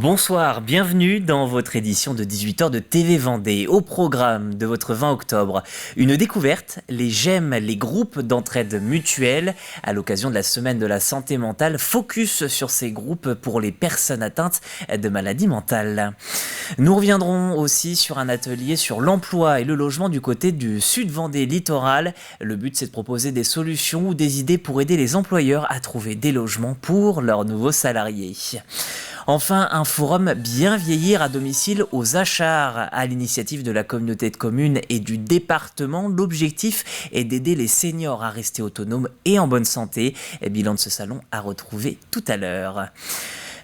Bonsoir, bienvenue dans votre édition de 18h de TV Vendée. Au programme de votre 20 octobre, une découverte, les GEM, les groupes d'entraide mutuelle. À l'occasion de la semaine de la santé mentale, focus sur ces groupes pour les personnes atteintes de maladies mentales. Nous reviendrons aussi sur un atelier sur l'emploi et le logement du côté du Sud Vendée littoral. Le but, c'est de proposer des solutions ou des idées pour aider les employeurs à trouver des logements pour leurs nouveaux salariés. Enfin, un forum Bien vieillir à domicile aux Achars. À l'initiative de la communauté de communes et du département, l'objectif est d'aider les seniors à rester autonomes et en bonne santé. Bilan de ce salon à retrouver tout à l'heure.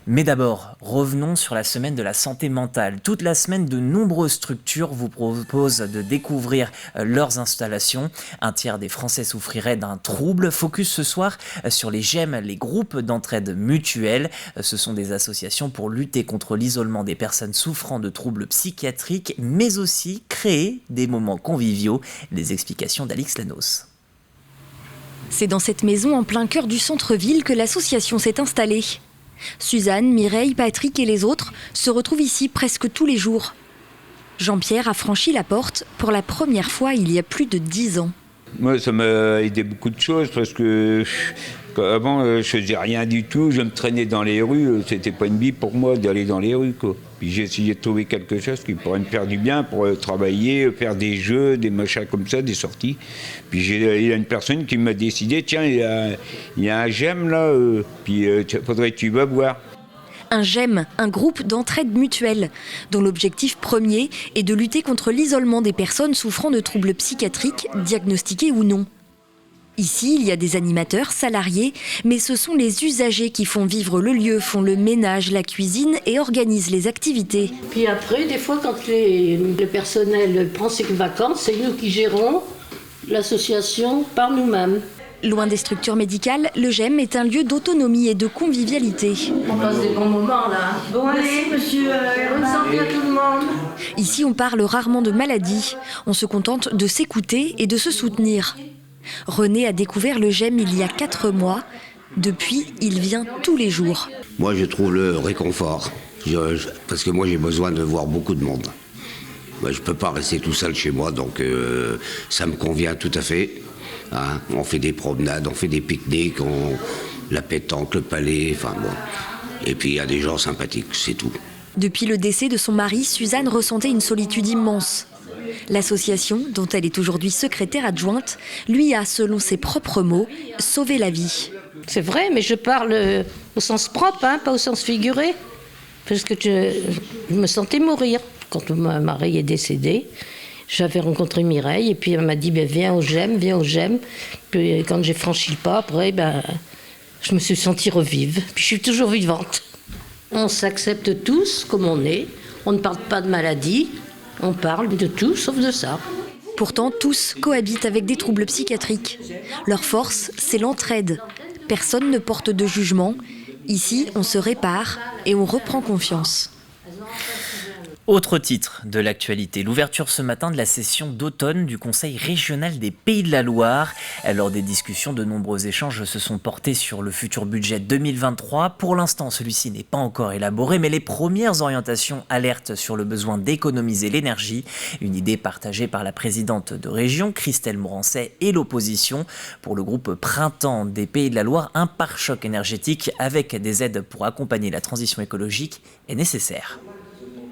Mais d'abord, revenons sur la semaine de la santé mentale. Toute la semaine, de nombreuses structures vous proposent de découvrir leurs installations. Un tiers des Français souffriraient d'un trouble. Focus ce soir sur les GEM, les groupes d'entraide mutuelle. Ce sont des associations pour lutter contre l'isolement des personnes souffrant de troubles psychiatriques, mais aussi créer des moments conviviaux. Les explications d'Alix Lanos. C'est dans cette maison en plein cœur du centre-ville que l'association s'est installée. Suzanne, Mireille, Patrick et les autres se retrouvent ici presque tous les jours. Jean-Pierre a franchi la porte pour la première fois il y a plus de 10 ans. Moi, ça m'a aidé beaucoup de choses parce que avant, je faisais rien du tout. Je me traînais dans les rues. C'était pas une vie pour moi d'aller dans les rues, quoi. Puis j'ai essayé de trouver quelque chose qui pourrait me faire du bien pour travailler, faire des jeux, des machins comme ça, des sorties. Puis il y a une personne qui m'a décidé, tiens, il y a un GEM là, puis faudrait que tu vas voir. Un GEM, un groupe d'entraide mutuelle, dont l'objectif premier est de lutter contre l'isolement des personnes souffrant de troubles psychiatriques, diagnostiqués ou non. Ici, il y a des animateurs, salariés, mais ce sont les usagers qui font vivre le lieu, font le ménage, la cuisine et organisent les activités. Puis après, des fois, quand le personnel prend ses vacances, c'est nous qui gérons l'association par nous-mêmes. Loin des structures médicales, le GEM est un lieu d'autonomie et de convivialité. On passe des bons moments là. Bon allez, monsieur, bonne santé à tout le monde. Ici, on parle rarement de maladie. On se contente de s'écouter et de se soutenir. René a découvert le GEM il y a 4 mois. Depuis, il vient tous les jours. Moi, je trouve le réconfort. Parce que moi, j'ai besoin de voir beaucoup de monde. Je ne peux pas rester tout seul chez moi, donc ça me convient tout à fait. Hein, on fait des promenades, on fait des pique-niques, la pétanque, le palais, enfin bon. Et puis, il y a des gens sympathiques, c'est tout. Depuis le décès de son mari, Suzanne ressentait une solitude immense. L'association, dont elle est aujourd'hui secrétaire adjointe, lui a, selon ses propres mots, sauvé la vie. C'est vrai, mais je parle au sens propre, hein, pas au sens figuré. Parce que je me sentais mourir. Quand mon mari est décédé, j'avais rencontré Mireille et puis elle m'a dit viens au GEM, viens au GEM. Puis quand j'ai franchi le pas, après, je me suis sentie revive. Puis je suis toujours vivante. On s'accepte tous comme on est. On ne parle pas de maladie. On parle de tout sauf de ça. Pourtant, tous cohabitent avec des troubles psychiatriques. Leur force, c'est l'entraide. Personne ne porte de jugement. Ici, on se répare et on reprend confiance. Autre titre de l'actualité, l'ouverture ce matin de la session d'automne du Conseil régional des Pays de la Loire. Lors des discussions, de nombreux échanges se sont portés sur le futur budget 2023. Pour l'instant, celui-ci n'est pas encore élaboré, mais les premières orientations alertent sur le besoin d'économiser l'énergie. Une idée partagée par la présidente de région, Christelle Morancet, et l'opposition. Pour le groupe Printemps des Pays de la Loire, un pare-choc énergétique avec des aides pour accompagner la transition écologique est nécessaire.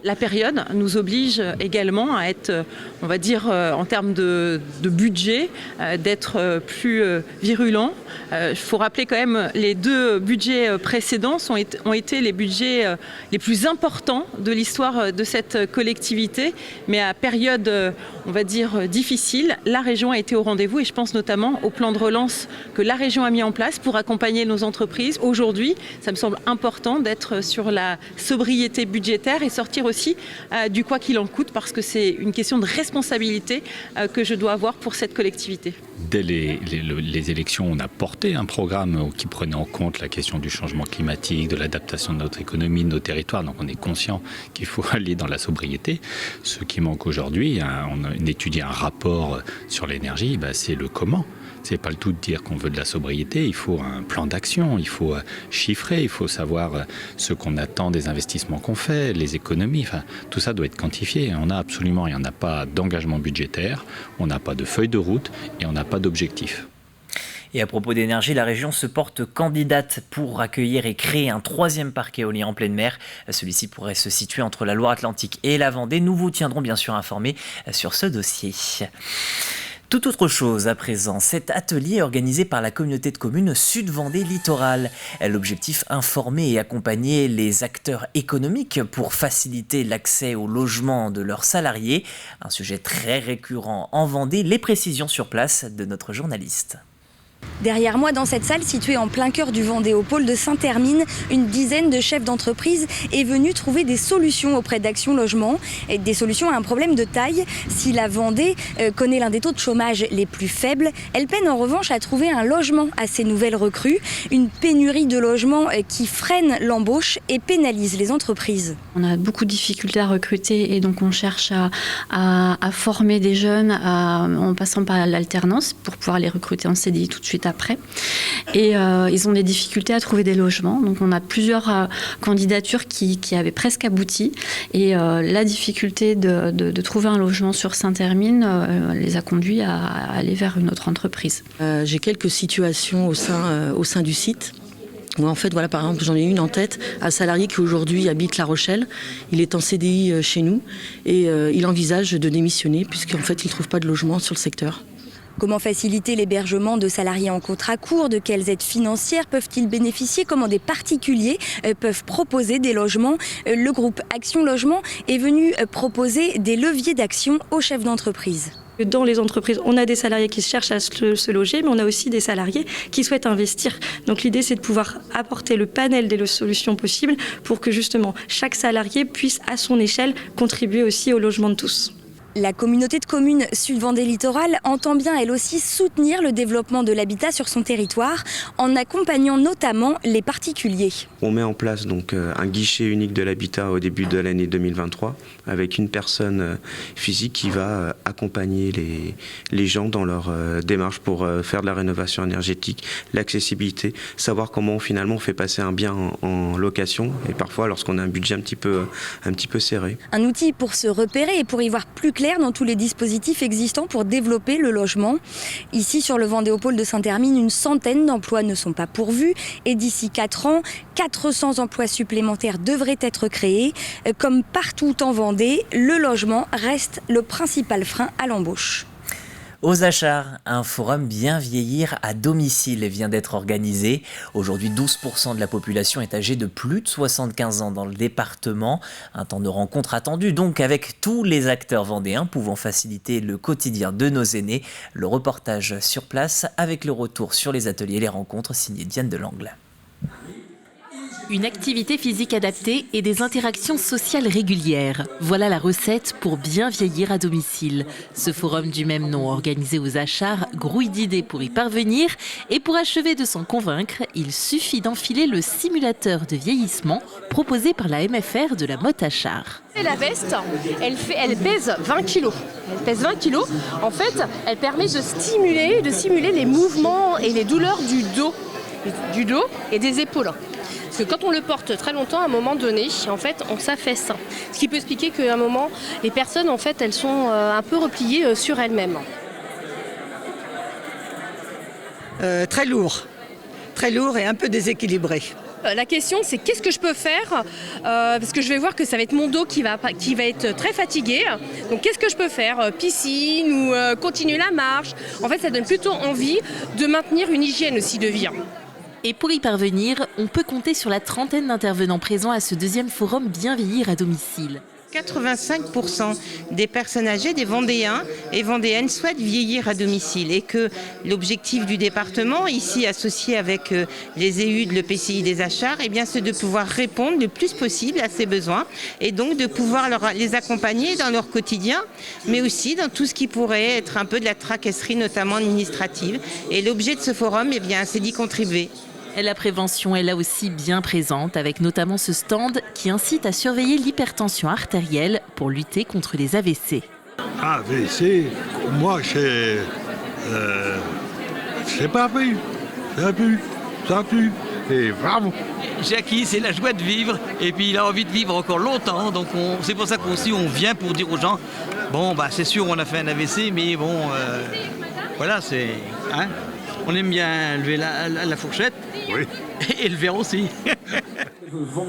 La période nous oblige également à être, on va dire, en termes de budget, d'être plus virulents. Il faut rappeler quand même les 2 budgets précédents ont été les budgets les plus importants de l'histoire de cette collectivité. Mais à période, on va dire, difficile, la région a été au rendez-vous et je pense notamment au plan de relance que la région a mis en place pour accompagner nos entreprises. Aujourd'hui, ça me semble important d'être sur la sobriété budgétaire et sortir aussi du quoi qu'il en coûte, parce que c'est une question de responsabilité que je dois avoir pour cette collectivité. Dès les élections, on a porté un programme qui prenait en compte la question du changement climatique, de l'adaptation de notre économie, de nos territoires. Donc on est conscient qu'il faut aller dans la sobriété. Ce qui manque aujourd'hui, on a étudié un rapport sur l'énergie, c'est le comment. C'est pas le tout de dire qu'on veut de la sobriété, il faut un plan d'action, il faut chiffrer, il faut savoir ce qu'on attend des investissements qu'on fait, les économies, tout ça doit être quantifié. On n'a absolument rien, on n'a pas d'engagement budgétaire, on n'a pas de feuille de route et on n'a pas d'objectif. Et à propos d'énergie, la région se porte candidate pour accueillir et créer un 3e parc éolien en pleine mer. Celui-ci pourrait se situer entre la Loire-Atlantique et la Vendée. Nous vous tiendrons bien sûr informés sur ce dossier. Tout autre chose à présent, cet atelier est organisé par la communauté de communes Sud-Vendée Littoral. L'objectif, informer et accompagner les acteurs économiques pour faciliter l'accès au logement de leurs salariés. Un sujet très récurrent en Vendée, les précisions sur place de notre journaliste. Derrière moi, dans cette salle située en plein cœur du Vendée, au pôle de Sainte-Hermine, une dizaine de chefs d'entreprise est venue trouver des solutions auprès d'Action Logement. Et des solutions à un problème de taille. Si la Vendée connaît l'un des taux de chômage les plus faibles, elle peine en revanche à trouver un logement à ces nouvelles recrues. Une pénurie de logements qui freine l'embauche et pénalise les entreprises. On a beaucoup de difficultés à recruter et donc on cherche à former des jeunes en passant par l'alternance pour pouvoir les recruter en CDI tout de suite après. Et ils ont des difficultés à trouver des logements. Donc on a plusieurs candidatures qui avaient presque abouti. Et la difficulté de trouver un logement sur Sainte-Hermine les a conduits à aller vers une autre entreprise. J'ai quelques situations au sein du site. Où en fait, voilà, par exemple, j'en ai une en tête, un salarié qui aujourd'hui habite La Rochelle. Il est en CDI chez nous et il envisage de démissionner puisqu'en fait, il ne trouve pas de logement sur le secteur. Comment faciliter l'hébergement de salariés en contrat court? De quelles aides financières peuvent-ils bénéficier? Comment des particuliers peuvent proposer des logements? Le groupe Action Logement est venu proposer des leviers d'action aux chefs d'entreprise. Dans les entreprises, on a des salariés qui cherchent à se loger, mais on a aussi des salariés qui souhaitent investir. Donc l'idée, c'est de pouvoir apporter le panel des solutions possibles pour que justement chaque salarié puisse, à son échelle, contribuer aussi au logement de tous. La communauté de communes Sud-Vendée Littoral entend bien elle aussi soutenir le développement de l'habitat sur son territoire en accompagnant notamment les particuliers. On met en place donc un guichet unique de l'habitat au début de l'année 2023 avec une personne physique qui va accompagner les gens dans leur démarche pour faire de la rénovation énergétique, l'accessibilité, savoir comment finalement on fait passer un bien en location et parfois lorsqu'on a un budget un petit peu serré. Un outil pour se repérer et pour y voir plus clair dans tous les dispositifs existants pour développer le logement. Ici, sur le Vendéopôle de Sainte-Hermine, une centaine d'emplois ne sont pas pourvus et d'ici 4 ans, 400 emplois supplémentaires devraient être créés. Comme partout en Vendée, le logement reste le principal frein à l'embauche. Aux Achards, un forum bien vieillir à domicile vient d'être organisé. Aujourd'hui, 12% de la population est âgée de plus de 75 ans dans le département. Un temps de rencontre attendu donc avec tous les acteurs vendéens pouvant faciliter le quotidien de nos aînés. Le reportage sur place avec le retour sur les ateliers et les rencontres signé Diane Delangle. Une activité physique adaptée et des interactions sociales régulières. Voilà la recette pour bien vieillir à domicile. Ce forum du même nom organisé aux Achards grouille d'idées pour y parvenir. Et pour achever de s'en convaincre, il suffit d'enfiler le simulateur de vieillissement proposé par la MFR de la Motte Achard. La veste, elle pèse 20 kg. Elle pèse 20 kg. En fait, elle permet de simuler les mouvements et les douleurs du dos et des épaules. Parce que quand on le porte très longtemps, à un moment donné, en fait, on s'affaisse. Ce qui peut expliquer qu'à un moment, les personnes, en fait, elles sont un peu repliées sur elles-mêmes. Très lourd et un peu déséquilibré. La question, c'est qu'est-ce que je peux faire parce que je vais voir que ça va être mon dos qui va être très fatigué. Donc qu'est-ce que je peux faire? Piscine ou continuer la marche? En fait, ça donne plutôt envie de maintenir une hygiène aussi de vie. Et pour y parvenir, on peut compter sur la trentaine d'intervenants présents à ce deuxième forum Bien vieillir à domicile. 85% des personnes âgées, des Vendéens et Vendéennes souhaitent vieillir à domicile et que l'objectif du département, ici associé avec les élus de l'EPCI des Achards, c'est de pouvoir répondre le plus possible à ces besoins et donc de pouvoir les accompagner dans leur quotidien, mais aussi dans tout ce qui pourrait être un peu de la tracasserie, notamment administrative. Et l'objet de ce forum, c'est d'y contribuer. La prévention est là aussi bien présente, avec notamment ce stand qui incite à surveiller l'hypertension artérielle pour lutter contre les AVC. AVC, moi c'est pas pu. Ça a pu. Et bravo. Jackie, c'est la joie de vivre et puis il a envie de vivre encore longtemps. Donc c'est pour ça qu'aussi on vient pour dire aux gens, bon bah c'est sûr on a fait un AVC, mais bon voilà c'est, hein, on aime bien lever la fourchette et le verre aussi.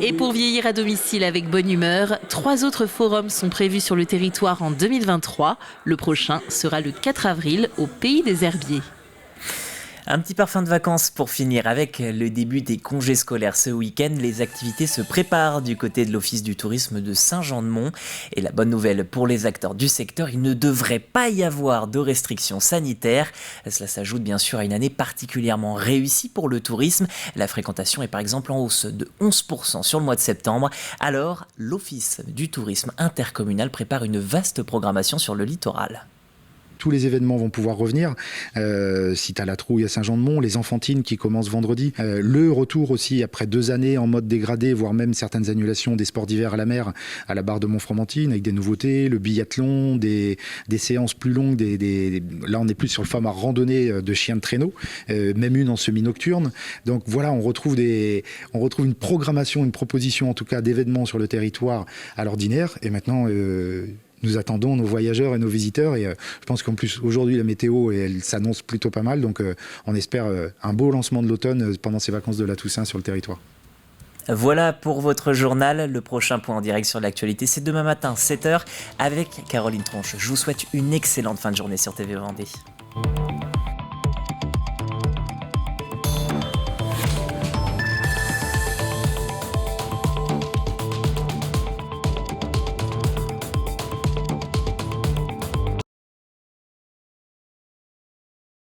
Et pour vieillir à domicile avec bonne humeur, 3 autres forums sont prévus sur le territoire en 2023. Le prochain sera le 4 avril au Pays des Herbiers. Un petit parfum de vacances pour finir avec le début des congés scolaires ce week-end. Les activités se préparent du côté de l'Office du tourisme de Saint-Jean-de-Mont. Et la bonne nouvelle pour les acteurs du secteur, il ne devrait pas y avoir de restrictions sanitaires. Cela s'ajoute bien sûr à une année particulièrement réussie pour le tourisme. La fréquentation est par exemple en hausse de 11% sur le mois de septembre. Alors, l'Office du tourisme intercommunal prépare une vaste programmation sur le littoral. Tous les événements vont pouvoir revenir. Cite à la Trouille à Saint-Jean-de-Mont, les enfantines qui commencent vendredi. Le retour aussi après 2 années en mode dégradé, voire même certaines annulations des sports d'hiver à la mer à la barre de Montfromentine avec des nouveautés, le biathlon, des séances plus longues. Là, on est plus sur le format randonnée de chiens de traîneau, même une en semi-nocturne. Donc voilà, on retrouve une programmation, une proposition en tout cas d'événements sur le territoire à l'ordinaire. Et maintenant, nous attendons nos voyageurs et nos visiteurs et je pense qu'en plus aujourd'hui la météo elle s'annonce plutôt pas mal, donc on espère un beau lancement de l'automne pendant ces vacances de la Toussaint sur le territoire. Voilà pour votre journal. Le prochain point en direct sur l'actualité, c'est demain matin 7h avec Caroline Tronche. Je vous souhaite une excellente fin de journée sur TV Vendée.